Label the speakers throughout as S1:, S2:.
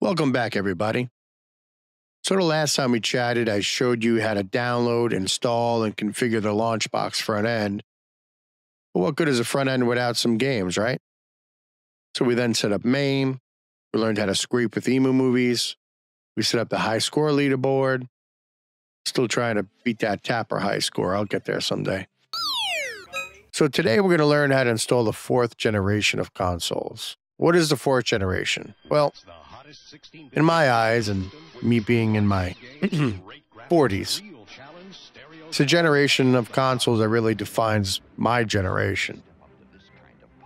S1: Welcome back, everybody. So the last time we chatted, I showed you how to download, install, and configure the LaunchBox front end. But what good is a front end without some games, right? So we then set up Mame. We learned how to scrape with emu movies. We set up the high score leaderboard. Still trying to beat that Tapper high score. I'll get there someday. So today we're going to learn how to install the fourth generation of consoles. What is the fourth generation? Well, in my eyes, and me being in my 40s, it's a generation of consoles that really defines my generation.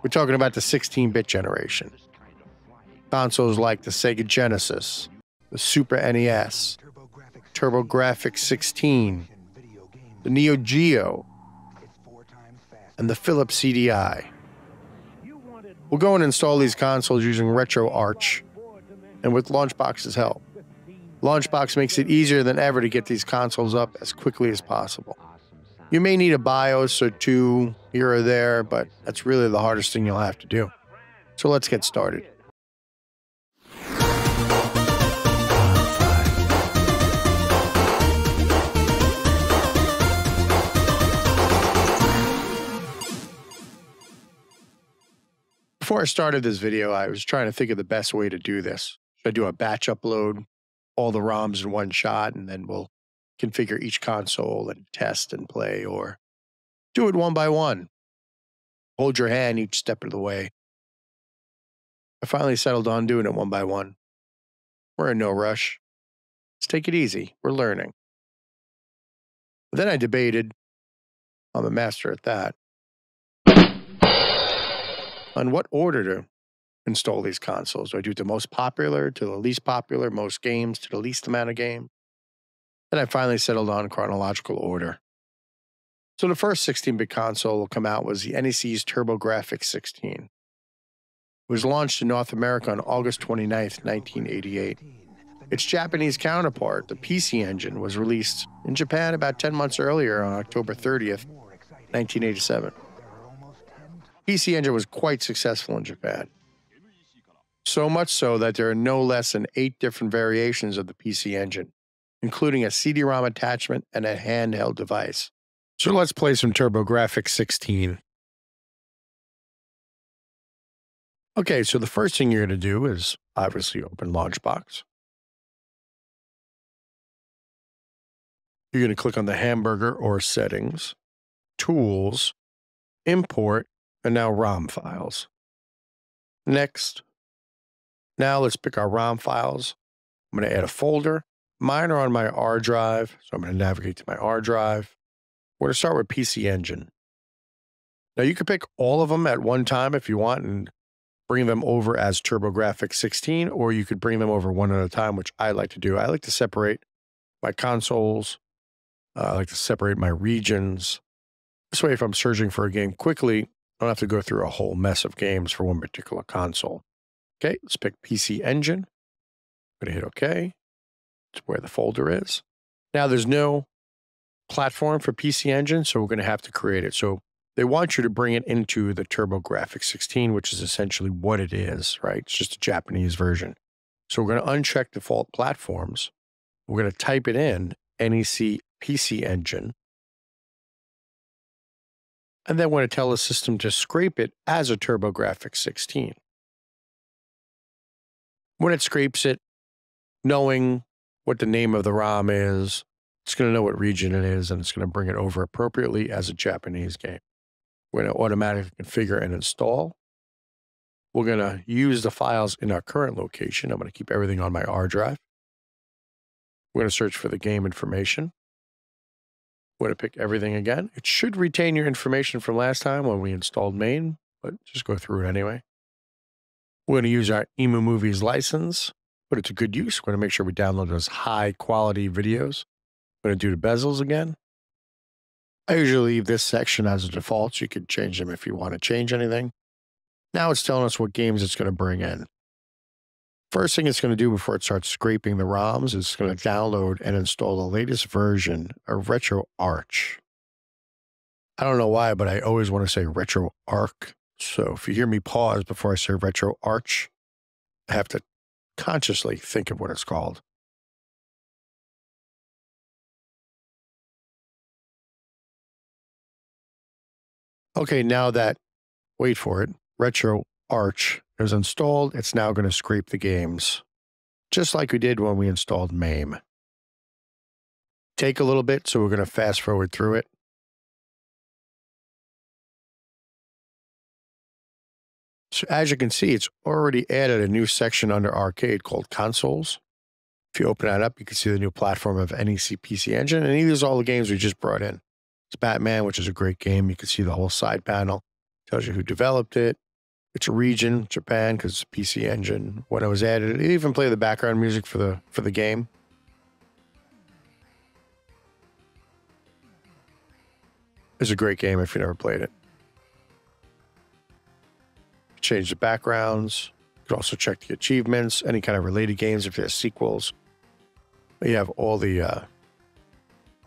S1: We're talking about the 16-bit generation. Consoles like the Sega Genesis, the Super NES, Turbo Grafix 16, the Neo Geo, and the Philips CDI. We'll go and install these consoles using RetroArch and with LaunchBox's help. LaunchBox makes it easier than ever to get these consoles up as quickly as possible. You may need a BIOS or two here or there, but that's really the hardest thing you'll have to do. So let's get started. Before I started this video, I was trying to think of the best way to do this. Should I do a batch upload, all the ROMs in one shot, and then we'll configure each console and test and play, or do it one by one? Hold your hand each step of the way. I finally settled on doing it one by one. We're in no rush. Let's take it easy. We're learning. But then I debated, I'm a master at that, on what order to install these consoles. Do I do the most popular to the least popular, most games to the least amount of game? Then I finally settled on chronological order. So the first 16-bit console to come out was the NEC's Turbo Grafx 16. It was launched in North America on August 29th, 1988. Its Japanese counterpart, the PC Engine, was released in Japan about 10 months earlier on October 30th, 1987. PC Engine was quite successful in Japan. So much so that there are no less than 8 different variations of the PC Engine, including a CD-ROM attachment and a handheld device. So let's play some Turbo Grafx 16. Okay, so the first thing you're going to do is obviously open LaunchBox. You're going to click on the hamburger or settings, tools, import, and now ROM files. Next. Now let's pick our ROM files. I'm going to add a folder. Mine are on my R drive, so I'm going to navigate to my R drive. We're going to start with PC Engine. Now you can pick all of them at one time if you want and bring them over as Turbo Grafx 16, or you could bring them over one at a time, which I like to do. I like to separate my consoles. I like to separate my regions. This way, if I'm searching for a game quickly, I don't have to go through a whole mess of games for one particular console. Okay, let's pick PC Engine. I'm going to hit OK. That's where the folder is. Now, there's no platform for PC Engine, so we're going to have to create it. So they want you to bring it into the Turbo Grafx 16, which is essentially what it is, right? It's just a Japanese version. So we're going to uncheck default platforms. We're going to type it in, NEC PC Engine. And then we're going to tell the system to scrape it as a Turbo Grafx 16. When it scrapes it, knowing what the name of the ROM is, it's going to know what region it is, and it's going to bring it over appropriately as a Japanese game. We're going to automatically configure and install. We're going to use the files in our current location. I'm going to keep everything on my R drive. We're going to search for the game information. We're going to pick everything again. It should retain your information from last time when we installed Mame, but just go through it anyway. We're going to use our emu movies license, put it to good use. We're going to make sure we download those high quality videos. We're going to do the bezels again. I usually leave this section as a default, so you could change them if you want to change anything. Now it's telling us what games it's going to bring in. First thing it's going to do before it starts scraping the ROMs is it's going to download and install the latest version of RetroArch. I don't know why, but I always want to say RetroArch. So if you hear me pause before I say RetroArch, I have to consciously think of what it's called. Okay, now that, wait for it, Retro Arch is installed, it's now going to scrape the games, just like we did when we installed Mame. Take a little bit, so we're going to fast forward through it. So as you can see, it's already added a new section under Arcade called Consoles. If you open that up, you can see the new platform of NEC PC Engine, and these are all the games we just brought in. It's Batman, which is a great game. You can see the whole side panel. Tells you who developed it. It's a region, Japan, because it's PC Engine. When it was added, it even played the background music for the game. It's a great game if you never played it. Change the backgrounds. You can also check the achievements, any kind of related games if there's sequels. You have all the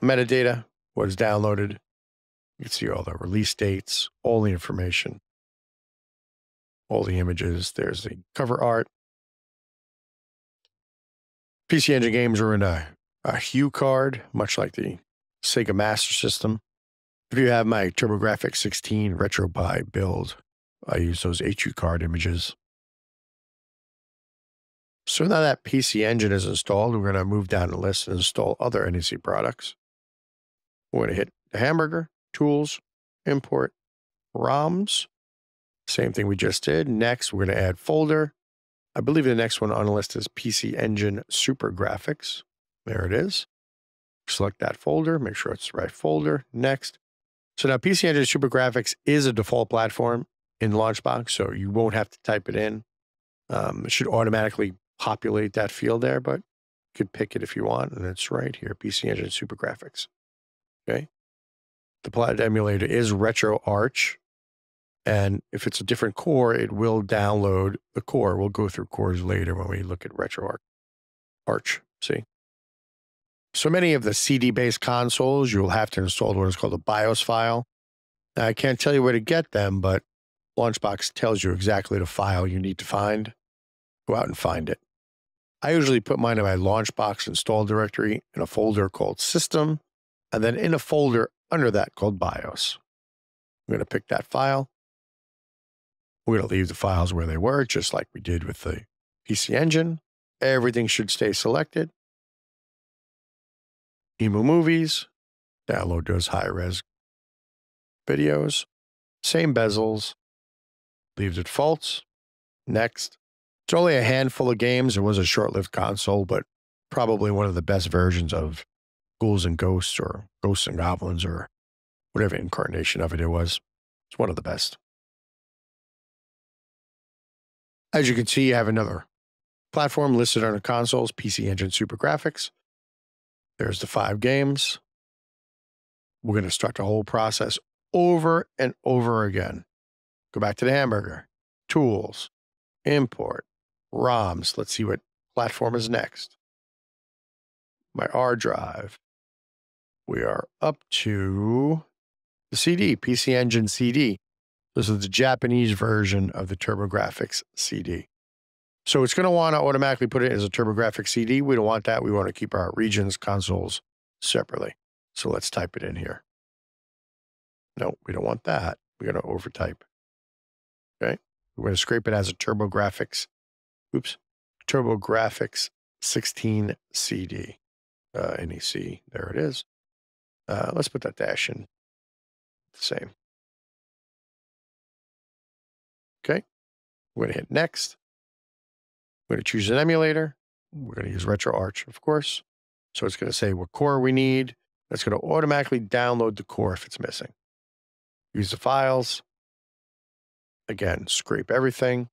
S1: metadata, what is downloaded. You can see all the release dates, all the information, all the images. There's the cover art. PC Engine games are in a hue card, much like the Sega Master System. If you have my Turbo Grafix 16 RetroPie build, I use those HU card images. So now that PC Engine is installed, we're going to move down the list and install other NEC products. We're going to hit the hamburger, tools, import, ROMs. Same thing we just did. Next, we're going to add folder. I believe the next one on the list is PC Engine Super Graphics. There it is. Select that folder, make sure it's the right folder. Next. So now PC Engine Super Graphics is a default platform in LaunchBox, so you won't have to type it in. It should automatically populate that field there, but you could pick it if you want, and it's right here, PC Engine Super Graphics. Okay. The Plaid emulator is Retro Arch, and if it's a different core, it will download the core. We'll go through cores later when we look at Retro Arch. See? So many of the CD-based consoles, you'll have to install what is called a BIOS file. Now, I can't tell you where to get them, but LaunchBox tells you exactly the file you need to find. Go out and find it. I usually put mine in my LaunchBox install directory in a folder called System, and then in a folder under that called BIOS. I'm going to pick that file. We're going to leave the files where they were, just like we did with the PC Engine. Everything should stay selected. Emu Movies, download those high-res videos. Same bezels. Leaves it false. Next. It's only a handful of games. It was a short-lived console, but probably one of the best versions of Ghouls N Ghosts or Ghosts and Goblins or whatever incarnation of it was. It's one of the best. As you can see, you have another platform listed under consoles, PC Engine Super Graphics. There's the 5 games. We're going to start the whole process over and over again. Go back to the hamburger, tools, import, ROMs. Let's see what platform is next. My R drive. We are up to the CD, PC Engine CD. This is the Japanese version of the TurboGrafx CD. So it's going to want to automatically put it as a TurboGrafx CD. We don't want that. We want to keep our regions, consoles separately. So let's type it in here. No, we don't want that. We're going to overtype. Okay. We're going to scrape it as a TurboGrafx. Oops. TurboGrafx 16 CD. NEC. There it is. Let's put that dash in. The same. Okay. We're going to hit next. We're going to choose an emulator. We're going to use RetroArch, of course. So it's going to say what core we need. It's going to automatically download the core if it's missing. Use the files. Again, scrape everything.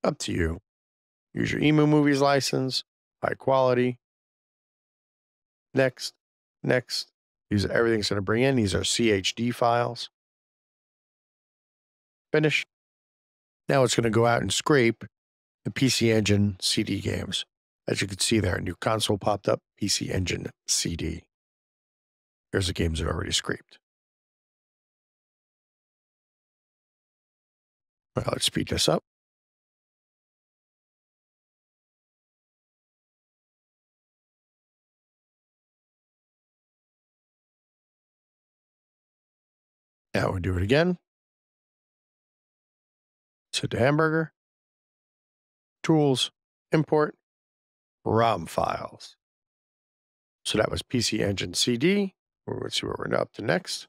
S1: Up to you. Use your Emu Movies license. High quality. Next. Next. These are everything's going to bring in. These are CHD files. Finish. Now it's going to go out and scrape the PC Engine CD games. As you can see there, a new console popped up, PC Engine CD. Here's the games that are already scraped. Well, let's speed this up. Now we do it again. Set to hamburger, tools, import, ROM files. So that was PC Engine CD. Let's see what we're up to next.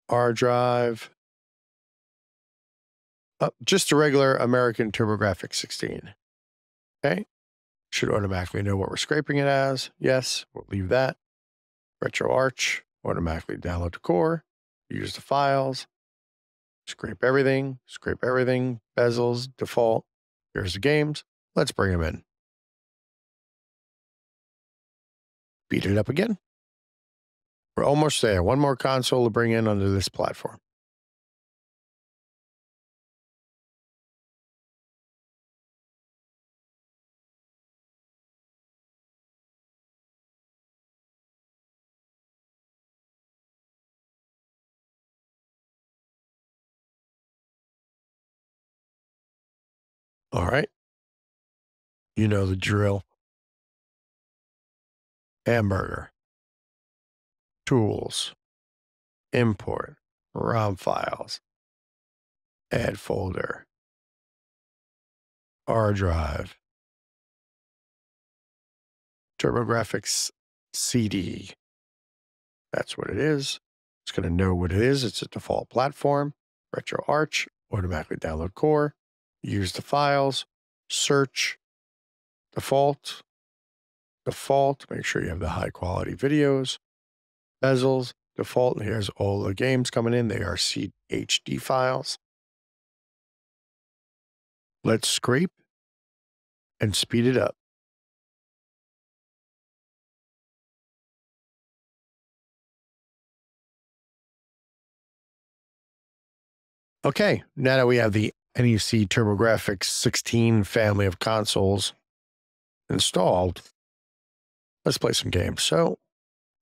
S1: R drive. Just a regular American Turbo Grafx 16. Okay. Should automatically know what we're scraping it as. Yes, we'll leave that. RetroArch, automatically download the core, use the files, scrape everything, bezels, default. Here's the games. Let's bring them in. Beat it up again. We're almost there. One more console to bring in onto this platform. All right. You know the drill. Hamburger. Tools. Import. ROM files. Add folder. R drive. Turbo Grafx CD. That's what it is. It's going to know what it is. It's a default platform. RetroArch. Automatically download core. Use the files. Search. Default. Make sure you have the high quality videos. Bezels. Default. Here's all the games coming in. They are HD files. Let's scrape and speed it up. Okay, now that we have the NEC TurboGrafx 16 family of consoles installed, let's play some games. So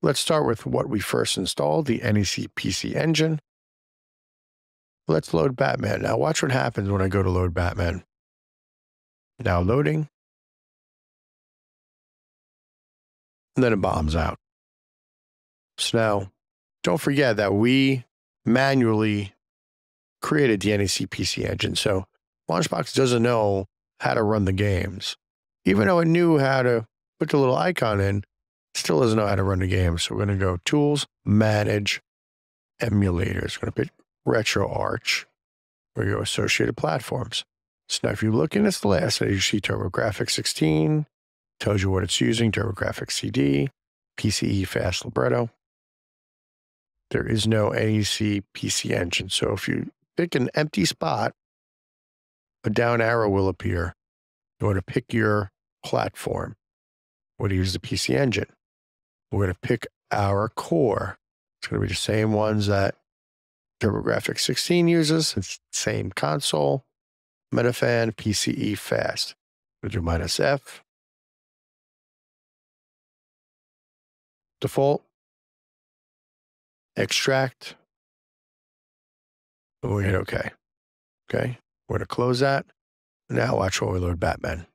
S1: let's start with what we first installed, the NEC PC Engine. Let's load Batman. Now watch what happens when I go to load Batman. Now loading. And then it bombs out. So now, don't forget that we manually created the NEC PC Engine. So LaunchBox doesn't know how to run the games. Even though it knew how to put the little icon in, still doesn't know how to run the game. So we're going to go Tools, Manage, Emulators. We're going to pick RetroArch. We're going to go Associated Platforms. So now if you look in this list, you see TurboGrafx 16, tells you what it's using, TurboGrafx CD, PCE Fast Libretto. There is no NEC PC Engine. So if you pick an empty spot, a down arrow will appear. You want to pick your platform. We're going to use the PC Engine. We're going to pick our core. It's going to be the same ones that TurboGrafx 16 uses. It's the same console. Metafan, PCE Fast. We'll do -F. Default. Extract. And we hit OK. Okay. We're going to close that. Now watch while we load Batman.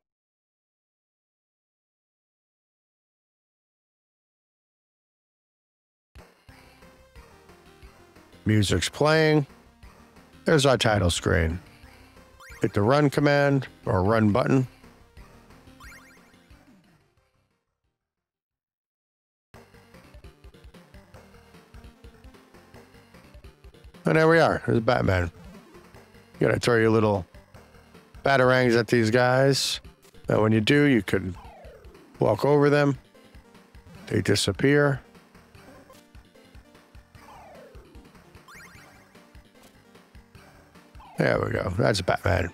S1: Music's playing. There's our title screen. Hit the run command or run button. And there we are. There's Batman. You gotta throw your little batarangs at these guys. And when you do, you could walk over them. They disappear. There we go. That's Batman.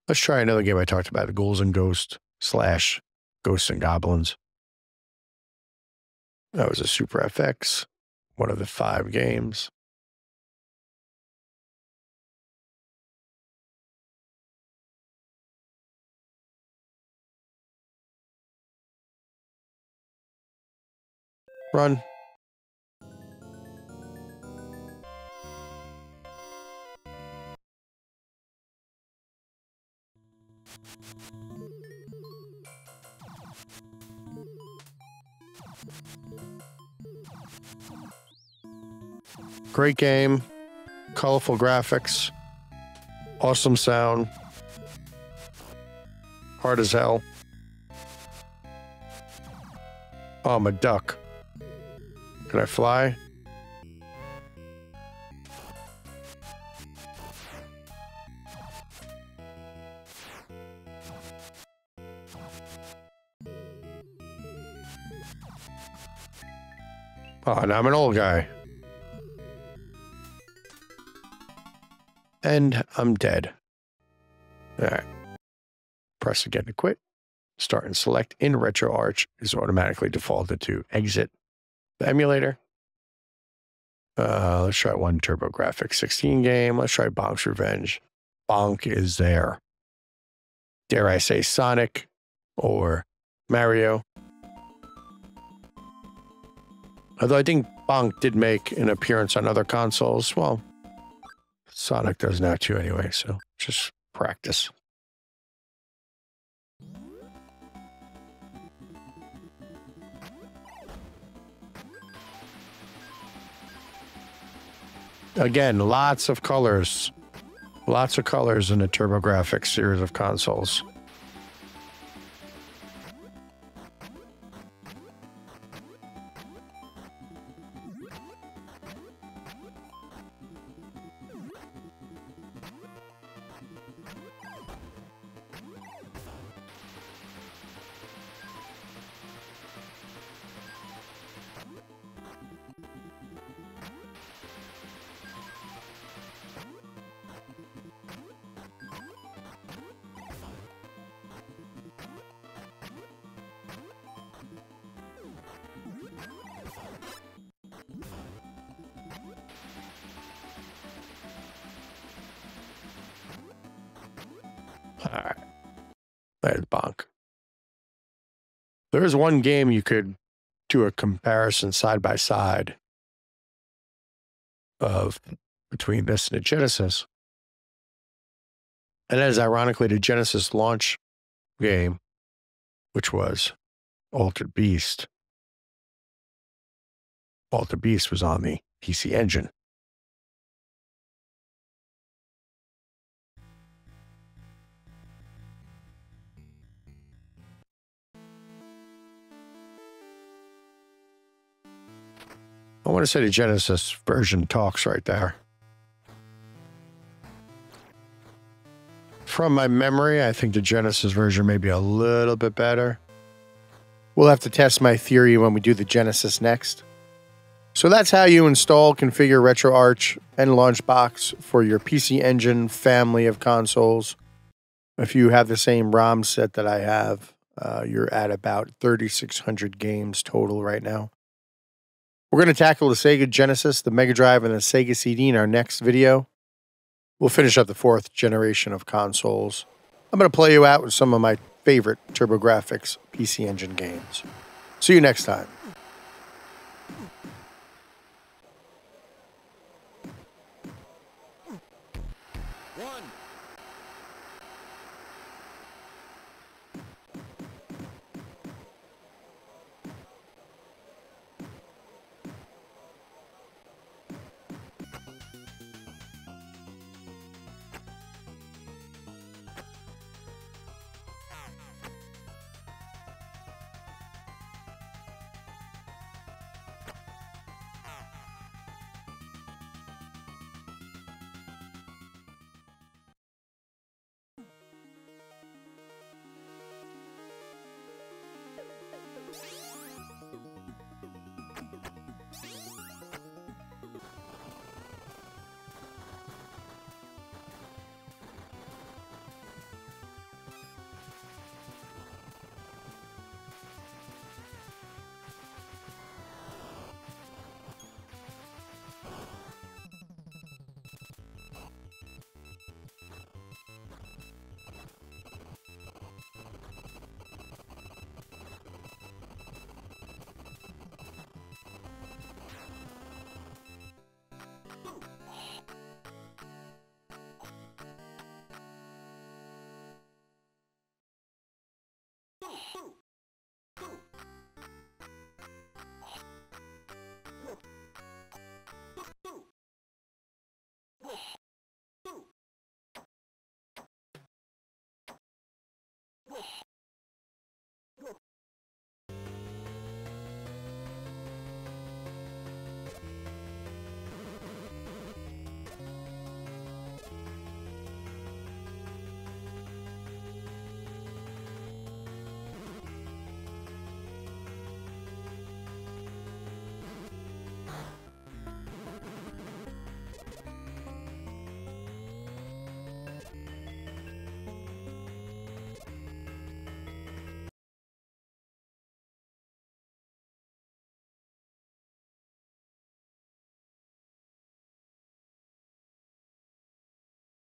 S1: Let's try another game I talked about, the Ghouls N Ghosts / Ghosts and Goblins. That was a Super FX, one of the 5 games. Run. Great game, colorful graphics, awesome sound, hard as hell. Oh, I'm a duck. Can I fly? Oh, and I'm an old guy. And I'm dead. All right. Press again to quit. Start and select in RetroArch is automatically defaulted to exit the emulator. Let's try one Turbo Grafix 16 game. Let's try Bonks Revenge. Bonk is there. Dare I say Sonic or Mario? Although I think Bonk did make an appearance on other consoles. Well, Sonic does now too anyway, so just practice. Again, lots of colors. Lots of colors in the Turbo Grafx series of consoles. All right. There's Bonk. There is one game you could do a comparison side by side of between this and the Genesis. And that is ironically the Genesis launch game, which was Altered Beast. Altered Beast was on the PC Engine. I want to say the Genesis version talks right there. From my memory, I think the Genesis version may be a little bit better. We'll have to test my theory when we do the Genesis next. So that's how you install, configure RetroArch and LaunchBox for your PC Engine family of consoles. If you have the same ROM set that I have, you're at about 3,600 games total right now. We're going to tackle the Sega Genesis, the Mega Drive, and the Sega CD in our next video. We'll finish up the 4th generation of consoles. I'm going to play you out with some of my favorite Turbo Grafx PC Engine games. See you next time.